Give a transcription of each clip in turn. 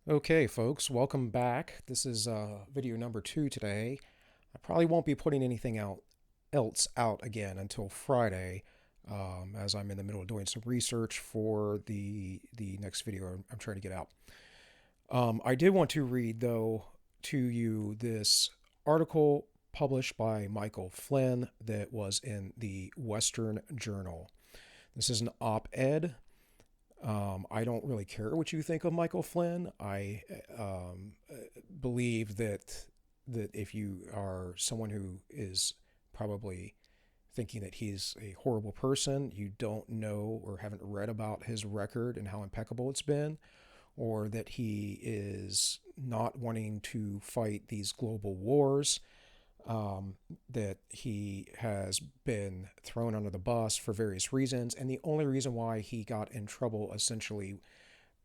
Okay, folks, welcome back. This is video number 2 today. I probably won't be putting anything else out again until Friday, as I'm in the middle of doing some research for the next video I'm trying to get out. I did want to read, though, to you this article published by Michael Flynn that was in the Western Journal. This is an op-ed. I don't really care what you think of Michael Flynn. I believe that if you are someone who is probably thinking that he's a horrible person, you don't know or haven't read about his record and how impeccable it's been, or that he is not wanting to fight these global wars, that he has been thrown under the bus for various reasons. And the only reason why he got in trouble essentially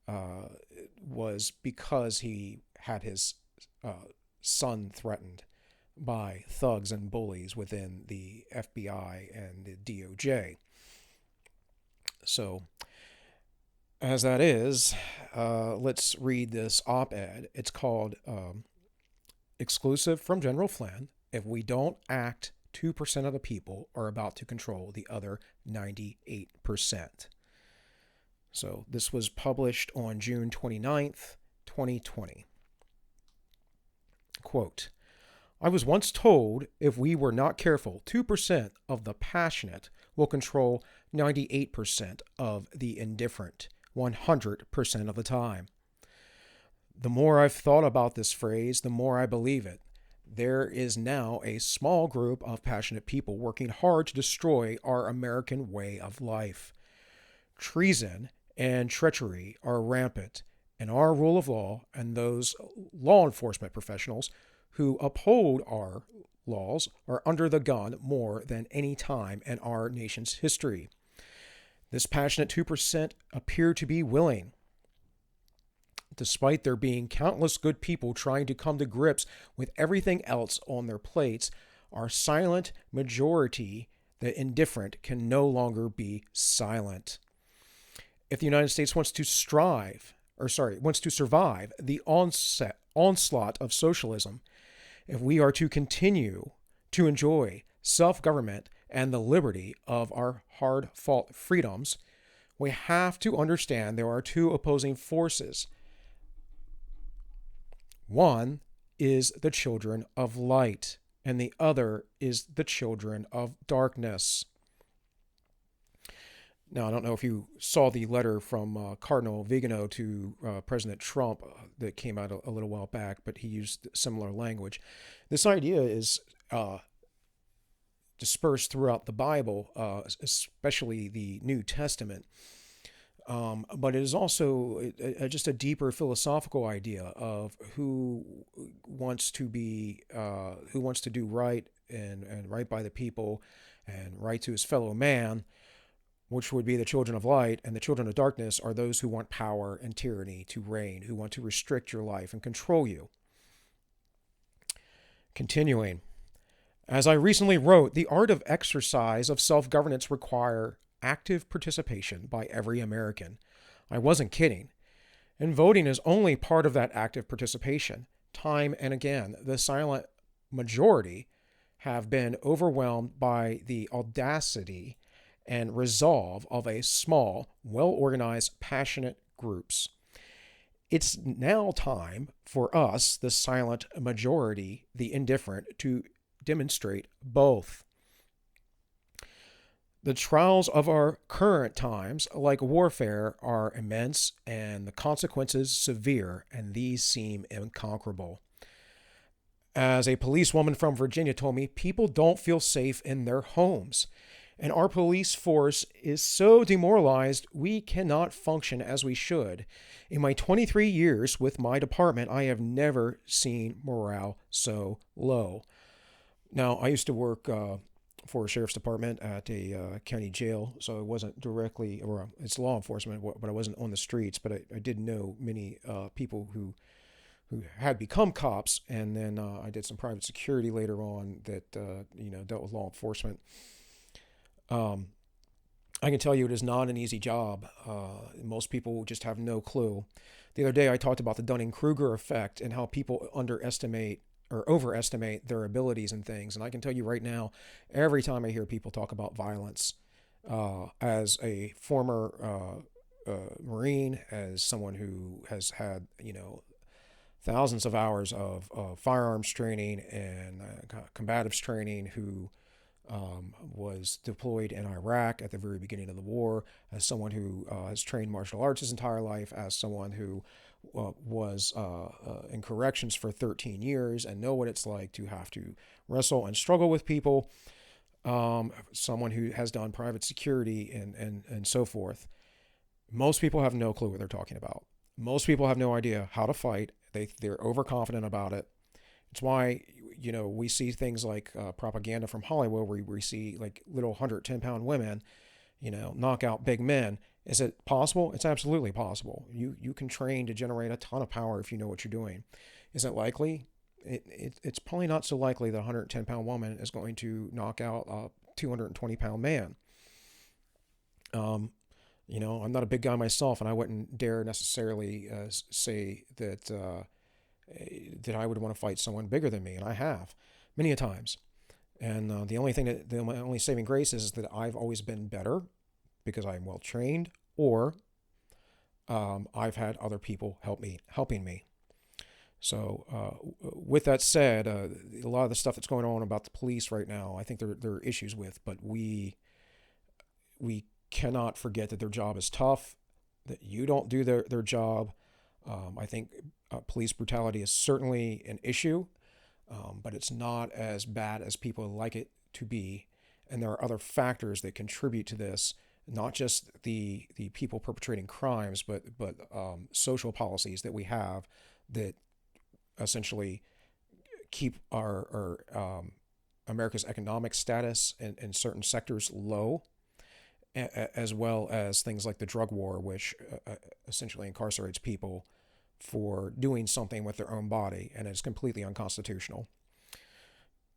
uh, was because he had his son threatened by thugs and bullies within the FBI and the DOJ. So, as that is, let's read this op ed. It's called Exclusive from General Flynn. If we don't act, 2% of the people are about to control the other 98%. So this was published on June 29th, 2020. Quote, I was once told if we were not careful, 2% of the passionate will control 98% of the indifferent 100% of the time. The more I've thought about this phrase, the more I believe it. There is now a small group of passionate people working hard to destroy our American way of life. Treason and treachery are rampant, and our rule of law and those law enforcement professionals who uphold our laws are under the gun more than any time in our nation's history. This passionate 2% appear to be willing, despite there being countless good people trying to come to grips with everything else on their plates. Our silent majority, the indifferent, can no longer be silent. If the United States wants to survive the onslaught of socialism, if we are to continue to enjoy self-government and the liberty of our hard-fought freedoms, we have to understand there are two opposing forces. One is the children of light, and the other is the children of darkness. Now, I don't know if you saw the letter from Cardinal Vigano to President Trump that came out a little while back, but he used similar language. This idea is dispersed throughout the Bible, especially the New Testament. But it is also just a deeper philosophical idea of who wants to do right and right by the people and right to his fellow man, which would be the children of light, and the children of darkness are those who want power and tyranny to reign, who want to restrict your life and control you. Continuing, as I recently wrote, the art of exercise of self-governance require active participation by every American. I wasn't kidding. And voting is only part of that active participation. Time and again, the silent majority have been overwhelmed by the audacity and resolve of a small, well-organized, passionate groups. It's now time for us, the silent majority, the indifferent, to demonstrate both. The trials of our current times, like warfare, are immense and the consequences severe, and these seem inconquerable. As a policewoman from Virginia told me, people don't feel safe in their homes. And our police force is so demoralized we cannot function as we should. In my 23 years with my department, I have never seen morale so low. Now, I used to work for a sheriff's department at a county jail, so it wasn't directly, or it's law enforcement, but I wasn't on the streets. But I did know many people who had become cops, and then I did some private security later on that dealt with law enforcement. Um, I can tell you it is not an easy job. Most people just have no clue. The other day I talked about the Dunning-Kruger effect and how people underestimate or overestimate their abilities and things. And I can tell you right now, every time I hear people talk about violence, as a former Marine, as someone who has had, thousands of hours of firearms training and combatives training, who was deployed in Iraq at the very beginning of the war, as someone who has trained martial arts his entire life, as someone who was in corrections for 13 years and know what it's like to have to wrestle and struggle with people, someone who has done private security and so forth. Most people have no clue what they're talking about. Most people have no idea how to fight. They're overconfident about it. It's why, we see things like propaganda from Hollywood where we see like little 110-pound women, knock out big men. Is it possible? It's absolutely possible. You can train to generate a ton of power if you know what you're doing. Is it likely? It's probably not so likely that a 110-pound woman is going to knock out a 220-pound man. I'm not a big guy myself, and I wouldn't dare necessarily say that I would want to fight someone bigger than me, and I have many a times. And the only saving grace is that I've always been better because I'm well trained, or I've had other people helping me. So, with that said, a lot of the stuff that's going on about the police right now, I think there are issues with, but we cannot forget that their job is tough, that you don't do their job. I think police brutality is certainly an issue, but it's not as bad as people like it to be. And there are other factors that contribute to this, not just the people perpetrating crimes, but social policies that we have that essentially keep our America's economic status in certain sectors low, as well as things like the drug war, which essentially incarcerates people for doing something with their own body, and is completely unconstitutional.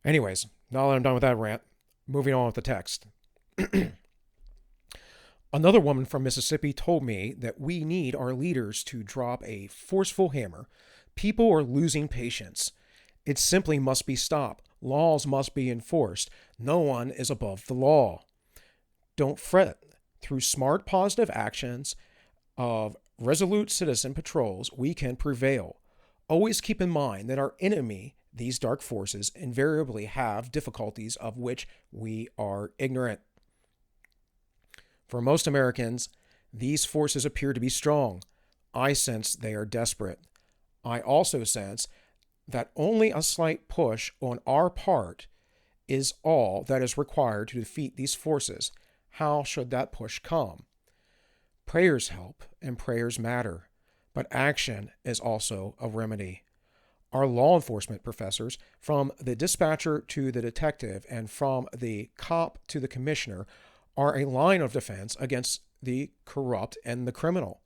Anyways, now that I'm done with that rant, moving on with the text. Another woman from Mississippi told me that we need our leaders to drop a forceful hammer. People are losing patience. It simply must be stopped. Laws must be enforced. No one is above the law. Don't fret. Through smart, positive actions of resolute citizen patrols, we can prevail. Always keep in mind that our enemy, these dark forces, invariably have difficulties of which we are ignorant. For most Americans, these forces appear to be strong. I sense they are desperate. I also sense that only a slight push on our part is all that is required to defeat these forces. How should that push come? Prayers help and prayers matter, but action is also a remedy. Our law enforcement professors, from the dispatcher to the detective and from the cop to the commissioner, are a line of defense against the corrupt and the criminal.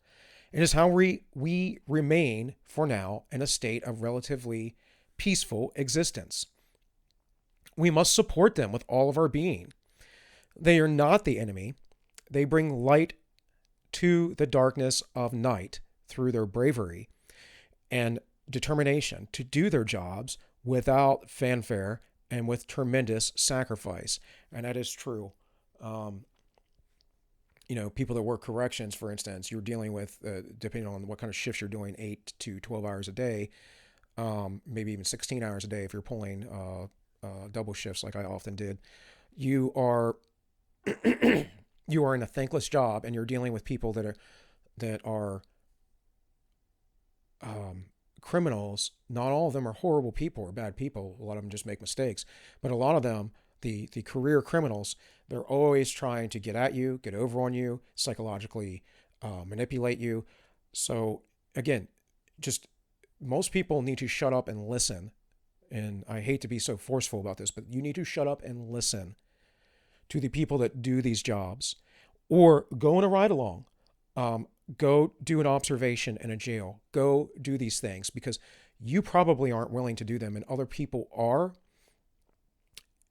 It is how we remain, for now, in a state of relatively peaceful existence. We must support them with all of our being. They are not the enemy. They bring light to the darkness of night through their bravery and determination to do their jobs without fanfare and with tremendous sacrifice. And that is true. People that work corrections, for instance, you're dealing with, depending on what kind of shifts you're doing, 8 to 12 hours a day, maybe even 16 hours a day if you're pulling double shifts like I often did. You are you are in a thankless job, and you're dealing with people that are criminals. Not all of them are horrible people or bad people. A lot of them just make mistakes, but a lot of them, the career criminals, they're always trying to get at you, get over on you, psychologically manipulate you. So again, just most people need to shut up and listen. And I hate to be so forceful about this, but you need to shut up and listen to the people that do these jobs, or go on a ride along. Go do an observation in a jail. Go do these things because you probably aren't willing to do them and other people are.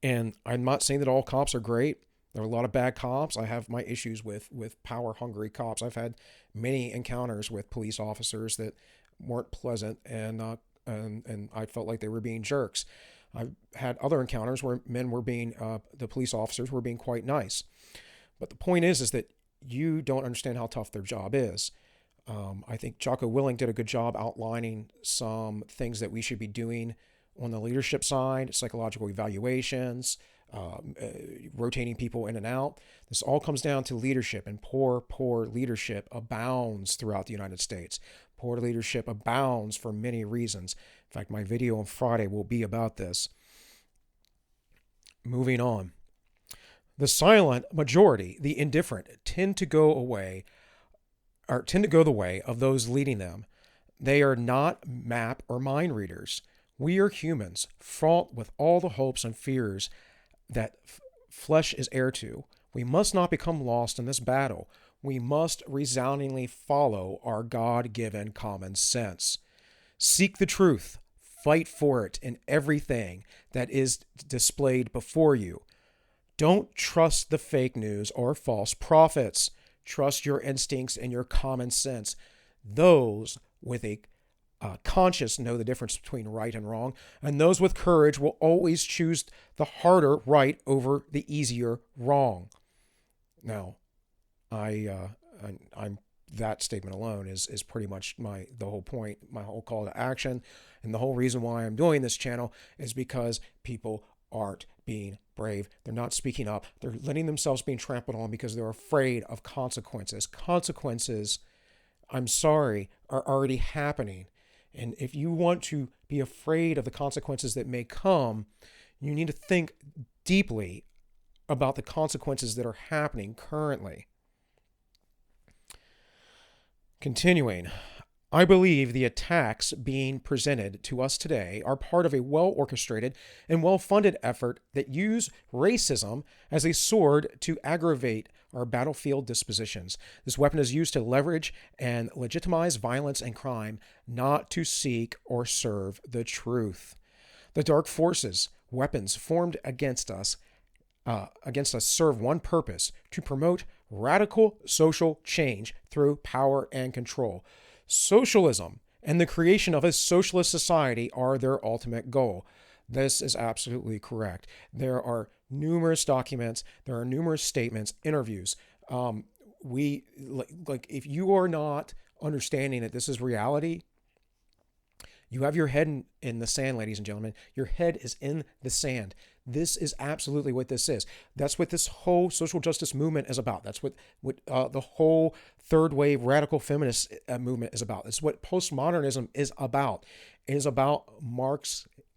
And I'm not saying that all cops are great. There are a lot of bad cops. I have my issues with power-hungry cops. I've had many encounters with police officers that weren't pleasant, and I felt like they were being jerks. I've had other encounters where the police officers were being quite nice. But the point is that you don't understand how tough their job is. I think Jocko Willink did a good job outlining some things that we should be doing on the leadership side, psychological evaluations, rotating people in and out. This all comes down to leadership, and poor leadership abounds throughout the United States. Poor leadership abounds for many reasons. In fact, my video on Friday will be about this. Moving on. The silent majority, the indifferent, tend to go the way of those leading them. They are not map or mind readers. We are humans, fraught with all the hopes and fears that flesh is heir to. We must not become lost in this battle. We must resoundingly follow our God-given common sense. Seek the truth. Fight for it in everything that is displayed before you. Don't trust the fake news or false prophets. Trust your instincts and your common sense. Those with a conscious know the difference between right and wrong, and those with courage will always choose the harder right over the easier wrong. Now, I'm that statement alone is pretty much the whole point, my whole call to action, and the whole reason why I'm doing this channel is because people aren't being brave. They're not speaking up. They're letting themselves be trampled on because they're afraid of consequences. Consequences, I'm sorry, are already happening. And if you want to be afraid of the consequences that may come, you need to think deeply about the consequences that are happening currently. Continuing, I believe the attacks being presented to us today are part of a well-orchestrated and well-funded effort that use racism as a sword to aggravate our battlefield dispositions. This weapon is used to leverage and legitimize violence and crime, not to seek or serve the truth. The dark forces, weapons formed against us serve one purpose: to promote radical social change through power and control. Socialism and the creation of a socialist society are their ultimate goal. This is absolutely correct. There are numerous documents, there are numerous statements, interviews. If you are not understanding that this is reality, you have your head in the sand, ladies and gentlemen. Your head is in the sand. This is absolutely what this is. That's what this whole social justice movement is about. That's what the whole third wave radical feminist movement is about. It's what postmodernism is about. It is about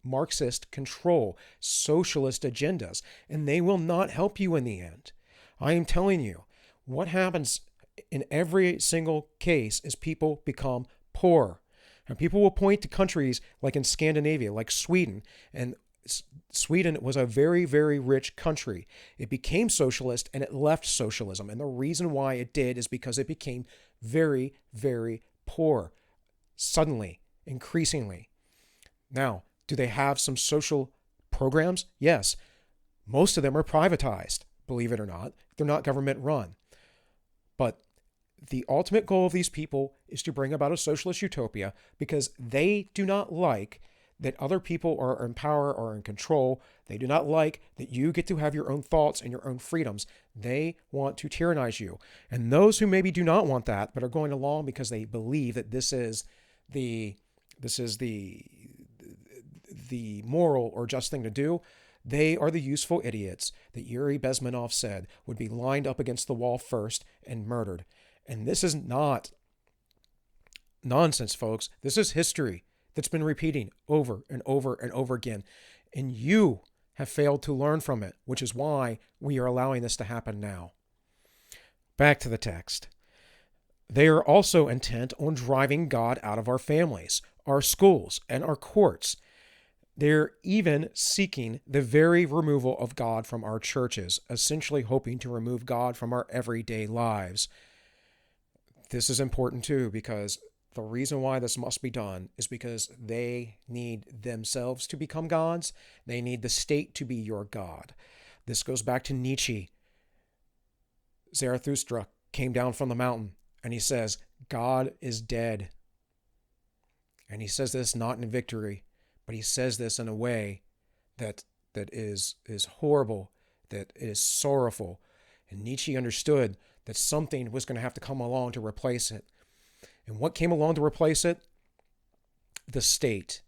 Marxist control, socialist agendas, and they will not help you in the end. I am telling you, what happens in every single case is people become poor. And people will point to countries like in Scandinavia, like Sweden, and Sweden was a very, very rich country. It became socialist and it left socialism. And the reason why it did is because it became very, very poor. Suddenly, increasingly. Now, do they have some social programs? Yes. Most of them are privatized, believe it or not. They're not government run. But the ultimate goal of these people is to bring about a socialist utopia because they do not like that other people are in power or in control. They do not like that you get to have your own thoughts and your own freedoms. They want to tyrannize you. And those who maybe do not want that, but are going along because they believe that this is the moral or just thing to do, they are the useful idiots that Yuri Bezmenov said would be lined up against the wall first and murdered. And this is not nonsense, folks. This is history that's been repeating over and over and over again. And you have failed to learn from it, which is why we are allowing this to happen now. Back to the text. They are also intent on driving God out of our families, our schools, and our courts. They're even seeking the very removal of God from our churches, essentially hoping to remove God from our everyday lives. This is important too, because the reason why this must be done is because they need themselves to become gods. They need the state to be your God. This goes back to Nietzsche. Zarathustra came down from the mountain and he says, God is dead. And he says this not in victory, but he says this in a way that is horrible, that is sorrowful. And Nietzsche understood that something was going to have to come along to replace it. And what came along to replace it? The state.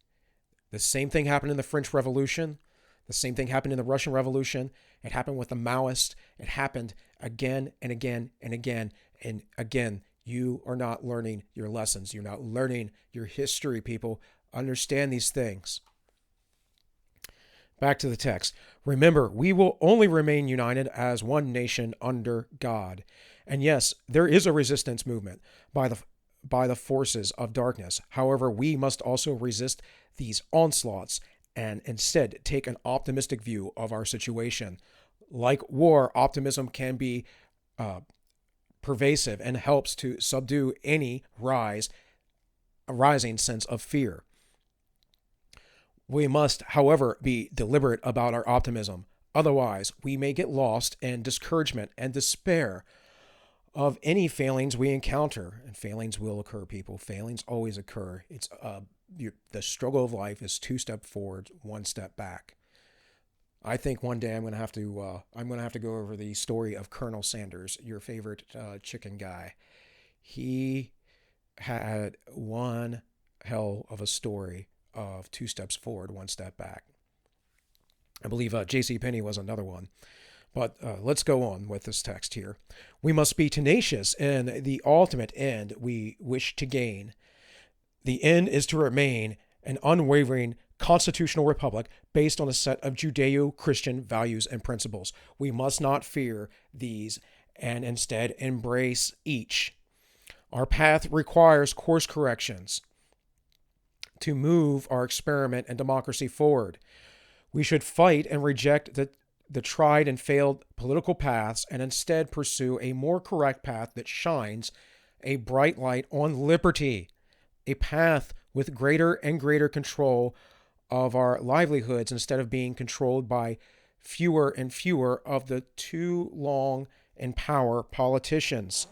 The same thing happened in the French Revolution. The same thing happened in the Russian Revolution. It happened with the Maoists. It happened again and again and again. And again, you are not learning your lessons. You're not learning your history, people. Understand these things. Back to the text. Remember, we will only remain united as one nation under God. And yes, there is a resistance movement by the forces of darkness. However, we must also resist these onslaughts and instead take an optimistic view of our situation. Like war, optimism can be pervasive and helps to subdue any rising sense of fear. We must, however, be deliberate about our optimism. Otherwise, we may get lost in discouragement and despair of any failings we encounter. And failings will occur, people. Failings always occur. It's the struggle of life is 2 steps forward, 1 step back. I think one day I'm going to have to go over the story of Colonel Sanders, your favorite chicken guy. He had one hell of a story of 2 steps forward, 1 step back. I believe J.C. Penney was another one. But let's go on with this text here. We must be tenacious in the ultimate end we wish to gain. The end is to remain an unwavering constitutional republic based on a set of Judeo-Christian values and principles. We must not fear these and instead embrace each. Our path requires course corrections to move our experiment and democracy forward. We should fight and reject the tried and failed political paths and instead pursue a more correct path that shines a bright light on liberty, a path with greater and greater control of our livelihoods instead of being controlled by fewer and fewer of the too long in power politicians.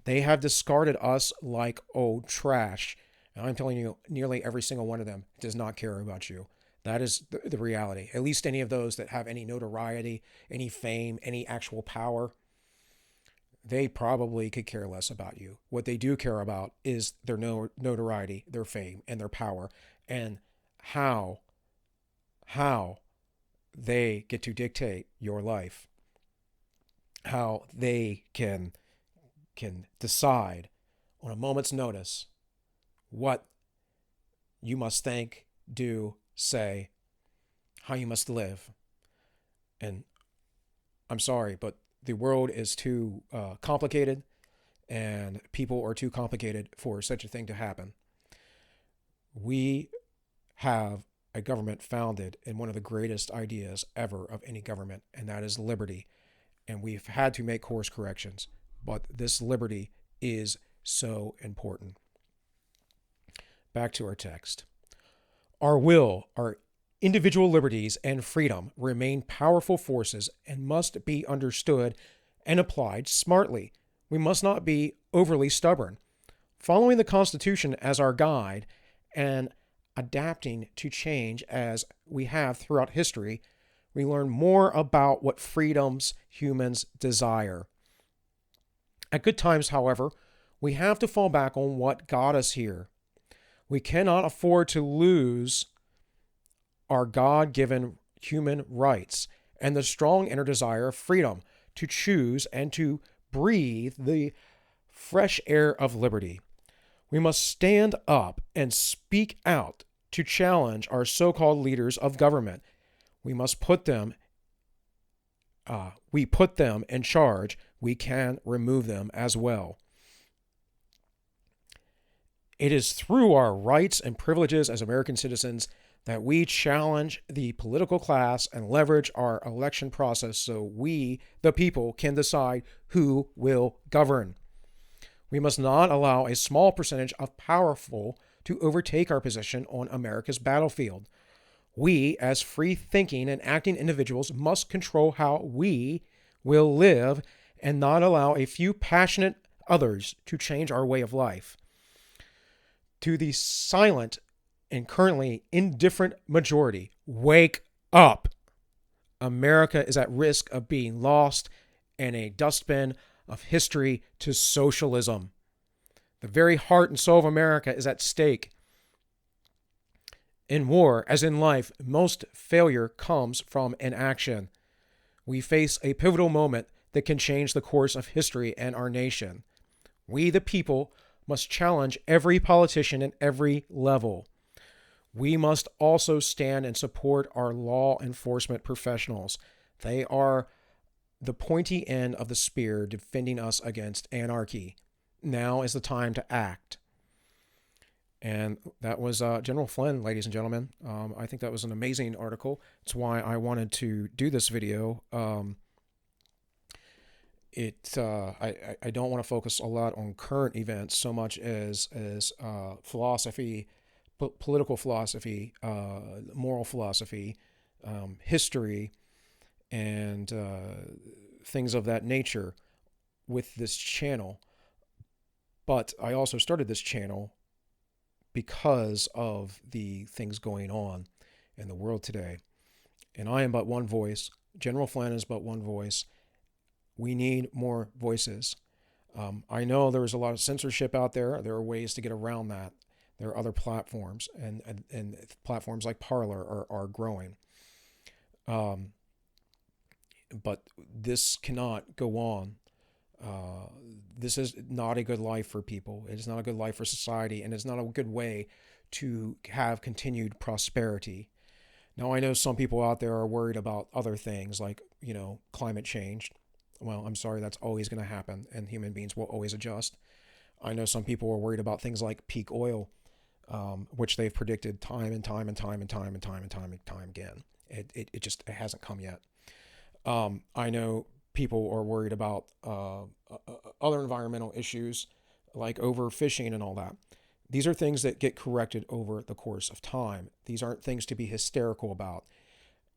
They have discarded us like old trash. And I'm telling you, nearly every single one of them does not care about you. That is the reality. At least any of those that have any notoriety, any fame, any actual power, they probably could care less about you. What they do care about is their notoriety, their fame, and their power, and how they get to dictate your life, how they can decide on a moment's notice what you must think, do, say, how you must live. And I'm sorry, but the world is too complicated, and people are too complicated for such a thing to happen. We have a government founded in one of the greatest ideas ever of any government, and that is liberty. And we've had to make course corrections, but this liberty is so important. Back to our text. Our will, our individual liberties and freedom remain powerful forces and must be understood and applied smartly. We must not be overly stubborn. Following the Constitution as our guide and adapting to change as we have throughout history, we learn more about what freedoms humans desire. At good times, however, we have to fall back on what got us here. We cannot afford to lose our God-given human rights and the strong inner desire of freedom to choose and to breathe the fresh air of liberty. We must stand up and speak out to challenge our so-called leaders of government. We put them in charge. We can remove them as well. It is through our rights and privileges as American citizens that we challenge the political class and leverage our election process so we, the people, can decide who will govern. We must not allow a small percentage of powerful to overtake our position on America's battlefield. We, as free-thinking and acting individuals, must control how we will live and not allow a few passionate others to change our way of life. To the silent and currently indifferent majority, wake up. America is at risk of being lost in a dustbin of history to socialism. The very heart and soul of America is at stake. In war, as in life, most failure comes from inaction. We face a pivotal moment that can change the course of history and our nation. We, the people, must challenge every politician at every level. We must also stand and support our law enforcement professionals. They are the pointy end of the spear defending us against anarchy. Now is the time to act. And that was General Flynn, ladies and gentlemen. I think that was an amazing article. It's why I wanted to do this video. I don't want to focus a lot on current events so much as philosophy, political philosophy, moral philosophy, history, and things of that nature with this channel. But I also started this channel because of the things going on in the world today. And I am but one voice. General Flynn is but one voice. We need more voices. I know there's a lot of censorship out there. There are ways to get around that. There are other platforms, and platforms like Parler are growing. But this cannot go on. This is not a good life for people. It is not a good life for society, and it's not a good way to have continued prosperity. Now, I know some people out there are worried about other things like, climate change. Well, I'm sorry, that's always going to happen, and human beings will always adjust. I know some people are worried about things like peak oil, which they've predicted time and time again. It just hasn't come yet. I know people are worried about other environmental issues like overfishing and all that. These are things that get corrected over the course of time. These aren't things to be hysterical about.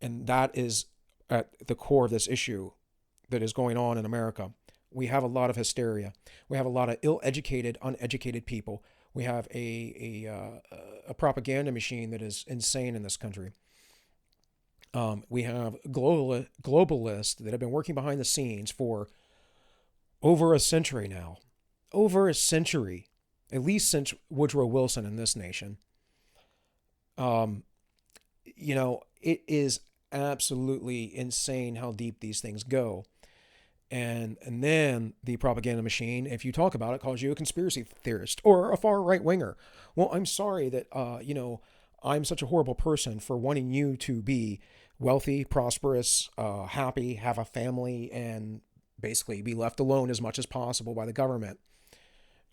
And that is at the core of this issue that is going on in America. We have a lot of hysteria. We have a lot of ill-educated, uneducated people. We have a propaganda machine that is insane in this country. We have globalists that have been working behind the scenes for over a century now. Over a century. At least since Woodrow Wilson in this nation. It is absolutely insane how deep these things go. And then the propaganda machine, if you talk about it, calls you a conspiracy theorist or a far right winger. Well, I'm sorry that, I'm such a horrible person for wanting you to be wealthy, prosperous, happy, have a family, and basically be left alone as much as possible by the government.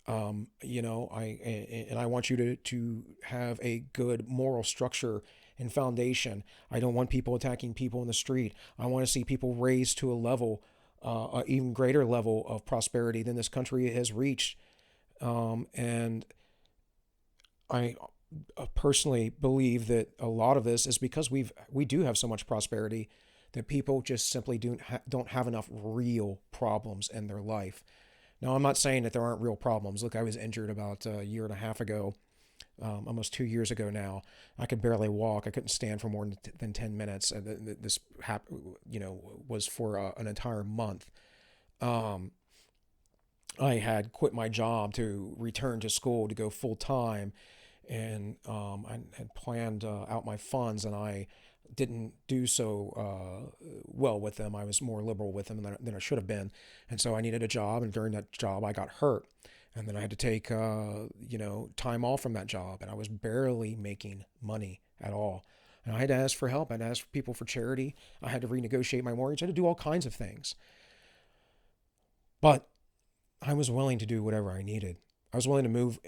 I want you to have a good moral structure and foundation. I don't want people attacking people in the street. I want to see people raised to a level, an even greater level of prosperity than this country has reached. And I personally believe that a lot of this is because we do have so much prosperity that people just simply don't have enough real problems in their life. Now, I'm not saying that there aren't real problems. Look, I was injured about a year and a half ago, almost 2 years ago now. I could barely walk. I couldn't stand for more than 10 minutes. This was for an entire month. I had quit my job to return to school to go full time, and I had planned out my funds, and I didn't do so well with them. I was more liberal with them than I should have been. And so I needed a job. And during that job, I got hurt. And then I had to take, time off from that job. And I was barely making money at all. And I had to ask for help. I had to ask people for charity. I had to renegotiate my mortgage. I had to do all kinds of things. But I was willing to do whatever I needed. I was willing to move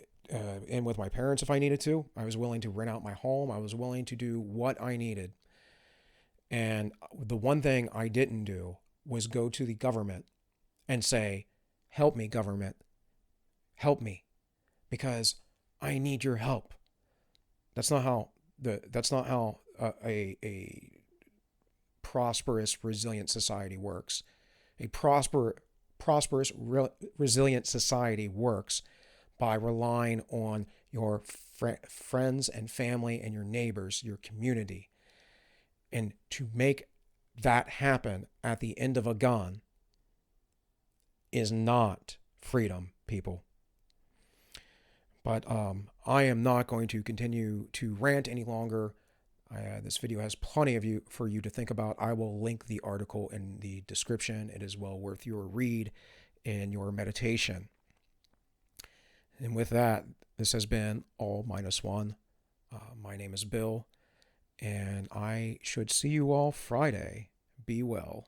in with my parents if I needed to. I was willing to rent out my home. I was willing to do what I needed. And the one thing I didn't do was go to the government and say, help me, government. Help me, because I need your help. That's not how a prosperous, resilient society works. A prosperous prosperous, resilient society works by relying on your friends and family and your neighbors, your community. And to make that happen at the end of a gun is not freedom, people. But I am not going to continue to rant any longer. This video has plenty of for you to think about. I will link the article in the description. It is well worth your read and your meditation. And with that, this has been AllMinucOne. My name is Bill, and I should see you all Friday. Be well.